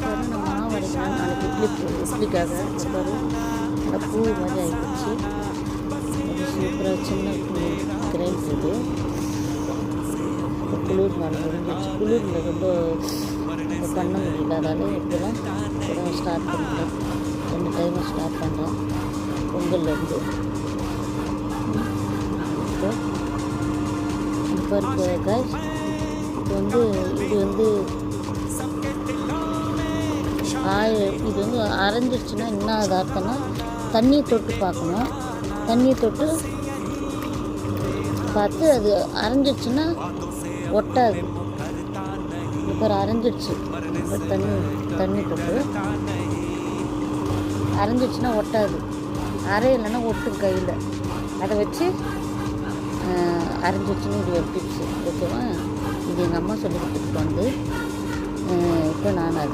பாரு நான் மாவு அரைக்கிறேன் நாளைக்கு இட்லிக்காக. பாரு நல்லா பூ மாதிரி ஆகிடுச்சு. சூப்பராக சின்ன கிரைண்ட் இது. குளிர் நாள் முடிஞ்சிடுச்சு. குளிரில் ரொம்ப பண்ண முடியல, அதாவது இப்போலாம் ஸ்டார்ட் பண்ணுறேன். 2 டைமும் ஸ்டார்ட் பண்ணுறேன் பொங்கல்லேருந்து. இப்போ காய்ஸ் இது வந்து அரைஞ்சிடுச்சுன்னா என்ன அது அர்த்தம்னா தண்ணியை தொட்டு பார்க்கணும். தண்ணியை தொட்டு பார்த்து அது அரைஞ்சிடுச்சுன்னா ஒட்டாது. இப்போ அரைஞ்சிடுச்சு. தண்ணி தொட்டு அரைஞ்சிடுச்சுன்னா ஒட்டாது. அரையில்லைன்னா ஒட்டும் கையில். அதை வச்சு அரைஞ்சிடுச்சுன்னு இது ஒரு டிப்ஸு. ஓகேவா? இது எங்கள் அம்மா சொல்லி கொடுத்துட்டு வந்து இப்போ நான் அதை